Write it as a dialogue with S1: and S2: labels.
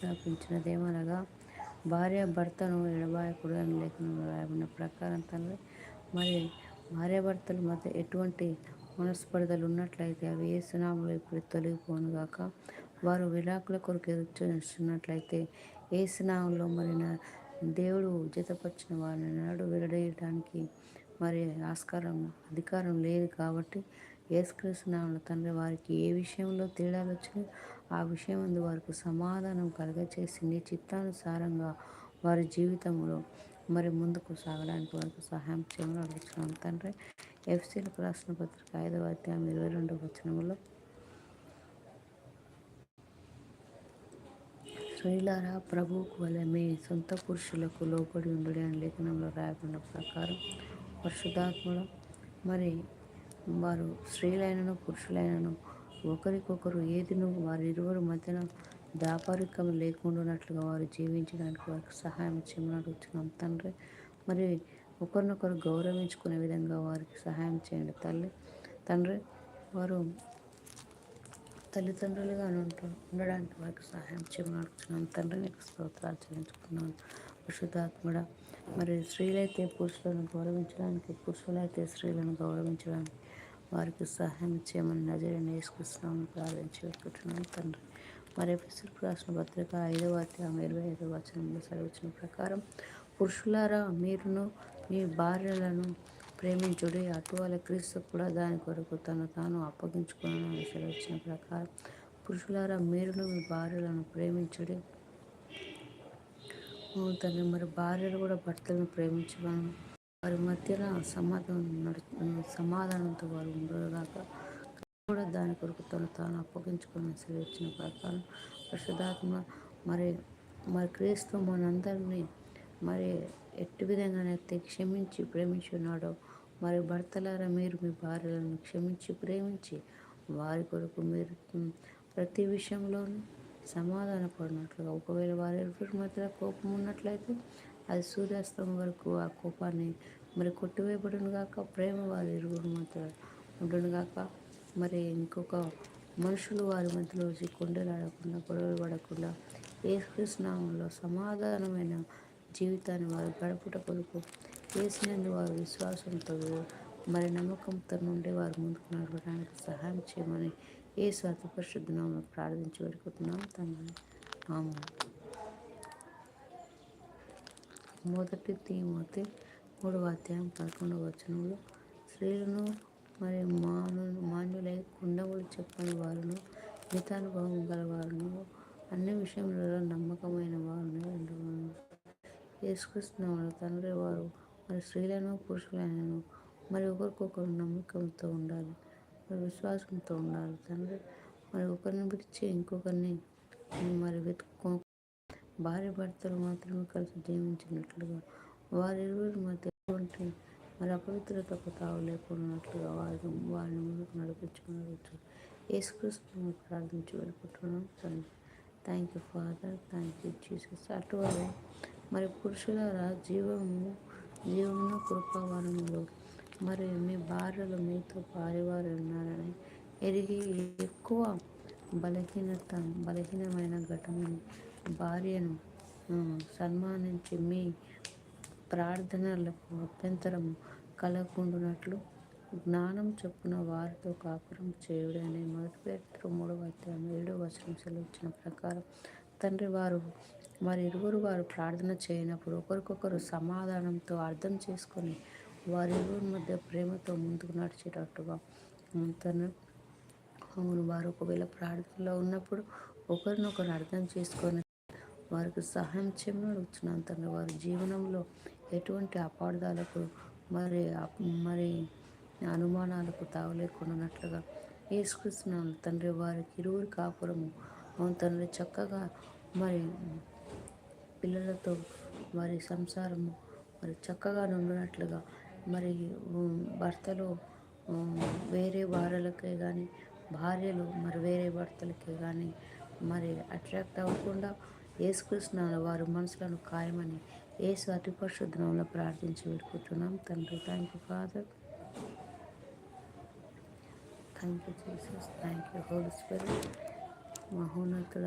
S1: ఆజ్ఞాపించినదేమనగా భార్య భర్తను ఎడబాయకూడదు అని లేఖనంలో రాయబడిన ప్రకారం తండ్రి. మరి భార్యాభర్తల మధ్య ఎటువంటి మనస్పర్ధలు ఉన్నట్లయితే అవి యేసు నామములో ఇప్పుడు తొలగిపోనుగాక. వారు విడాకుల కొరకు ఎదురుచూస్తున్నట్లయితే యేసు నామములో మరి దేవుడు జతపరిచిన వారిని నాడు విడదీయడానికి మరి అధికారం లేదు కాబట్టి యేసుక్రీస్తు నామములో తండ్రి వారికి ఏ విషయంలో తేడాలు వచ్చినా ఆ విషయం అందు వారికి సమాధానం కలుగచేసి నీ చిత్తానుసారంగా వారి జీవితంలో మరి ముందుకు సాగడానికి వారికి సహాయం చేయమని అడుగుతున్నాం తండ్రి. ఎఫ్ఎస్సీలకు రాసిన పత్రిక 5వ అధ్యాయం 22వ వచనములో స్త్రీలారా ప్రభువుకు వలె మీ సొంత పురుషులకు లోబడి ఉండుడి అని లేఖనంలో రాయబడిన ప్రకారం పరిశుద్ధాత్ముడు మరి వారు స్త్రీలైనను పురుషులైనను ఒకరికొకరు ఏదిను వారి ఇరువురి మధ్యన దాపరికం లేకుండానట్లుగా వారు జీవించడానికి వారికి సహాయం చేయమని అడుగుతున్నాం తండ్రి. మరి ఒకరినొకరు గౌరవించుకునే విధంగా వారికి సహాయం చేయండి తండ్రి. వారు తల్లిదండ్రులుగా ఉండడానికి వారికి సహాయం చేయమని అడుగుతున్నాం తండ్రి. నీకు స్తోత్రాలు చెల్లించుకున్నాను పరిశుద్ధాత్ముడ. మరి స్త్రీలైతే పురుషులను గౌరవించడానికి, పురుషులైతే స్త్రీలను గౌరవించడానికి వారికి సహాయం చేయమని నజరేయుడైన యేసుక్రీస్తు నామములో ప్రార్థించి పెట్టుకుంటున్నాను తండ్రి. మరి ఎఫెసీయులకు రాసిన పత్రిక 5వ అధ్యాయం 25వ వచనంలో సెలవిచ్చిన ప్రకారం పురుషులారా మీరును మీ భార్యలను ప్రేమించుడి, అటువల క్రీస్తు కూడా దాని కొరకు తను తాను అప్పగించుకున్నాను సెలవిచ్చిన ప్రకారం పురుషులారా మీరును మీ భార్యలను ప్రేమించుడి. తండ్రి మరి భార్యలు కూడా భర్తలను ప్రేమించమని వారి మధ్యన సమాధానంతో వారు ఉండరుగాక. కూడా దాని కొరకు తను తాను అప్పగించుకొని సెలవిచ్చిన ప్రకారం పరిశుద్ధాత్మ మరి క్రీస్తు మనందరినీ మరి ఎట్టి విధంగానైతే క్షమించి ప్రేమించున్నాడో మరి భర్తలారా మీరు మీ భార్యలను క్షమించి ప్రేమించి వారి కొరకు మీరు ప్రతి విషయంలోనూ సమాధాన పడినట్లుగా, ఒకవేళ వారి ఇరువురి మధ్య కోపం ఉన్నట్లయితే అది సూర్యాస్తం వరకు ఆ కోపాన్ని మరి కొట్టివేయబడును గాక. ప్రేమ వారి ఇరువురి మధ్య ఉండును గాక. మరి ఇంకొక మనుషులు వారి మధ్యలో వచ్చి కొండలాడకుండా గొడవలు పడకుండా యేసుక్రీస్తు నామములో సమాధానమైన జీవితాన్ని వారు గడుపుట కొరకు యేసునందు వారు విశ్వాసంతో మరి నమ్మకంతో నుండి వారు ముందుకు నడవడానికి సహాయం చేయమని యేసు అతి పరిశుద్ధ నామములో ప్రార్థించి వేడుకుంటున్నాం తండ్రి. ఆమేన్. 1 తిమోతి 3వ అధ్యాయం 11వ వచనంలో స్త్రీలను మరి మాన్యులై కుండములు చెప్పని వారును మితానుభవం గలవారును అన్ని విషయములలో నమ్మకమైన వారును ఉండవలెను. యేసుక్రీస్తు నామములో తండ్రి వారు మరి స్త్రీలను పురుషులైనను మరి ఒకరికొకరు నమ్మకంతో ఉండాలి, మరి విశ్వాసంతో ఉండాలి తండ్రి. మరి ఒకరిని విడిచి ఇంకొకరిని మరి భార్య భర్తలు మాత్రమే కలిసి జీవించినట్లుగా వారి ఇరువురి మధ్య ఎటువంటి మరి అపవిత్రతకు తావు లేకున్నట్లుగా వారిని ముందుకు నడిపించుకుని యేసుక్రీస్తు ప్రార్థించి వెళ్ళుకుంటున్నాం తండ్రి. Thank you father, thank you Jesus. అటువలే మరి పురుషులారా జీవమును కృపావరములు మరి మీ భార్యలు మీతో పారివారు ఉన్నారని ఎరిగి ఎక్కువ బలహీనమైన ఘటనను భార్యను సన్మానించి మీ ప్రార్థనలకు అభ్యంతరం కలగకుండానట్లు జ్ఞానం చొప్పున వారితో కాపురం చేయుడి అని 1 పేతురు 3వ అధ్యాయం 7వ వచనం సెలవిచ్చిన ప్రకారం తండ్రి వారి ఇరువురు వారు ప్రార్థన చేయనప్పుడు ఒకరికొకరు సమాధానంతో అర్థం చేసుకొని వారి ఇరువురి మధ్య ప్రేమతో ముందుకు నడిచేటట్టుగా తండ్రి. అవును, వారు ఒకవేళ ప్రార్థనలో ఉన్నప్పుడు ఒకరినొకరు అర్థం చేసుకొని వారికి సహాయం చేయమని అడుగుతున్నాను తండ్రి. వారి జీవనంలో ఎటువంటి అపార్థాలకు మరి అనుమానాలకు తావలేకున్నట్లుగా యేసుక్రీస్తు తండ్రి వారికి ఇరువురి కాపురము అవును తండ్రి చక్కగా మరి పిల్లలతో వారి సంసారము మరి చక్కగా ఉండినట్లుగా మరి భర్తలు వేరే భార్యలకే కానీ భార్యలు మరి వేరే భర్తలకే కానీ మరి అట్రాక్ట్ అవ్వకుండా యేసుక్రీస్తు వారి మనసులను ఖాయమని యేసు అతి పరిశుద్ధ నామములో ప్రార్థించి వేడుకుంటున్నాం తండ్రి. Thank you father, thank you Jesus, thank you holy spirit. మహోన్నతుడ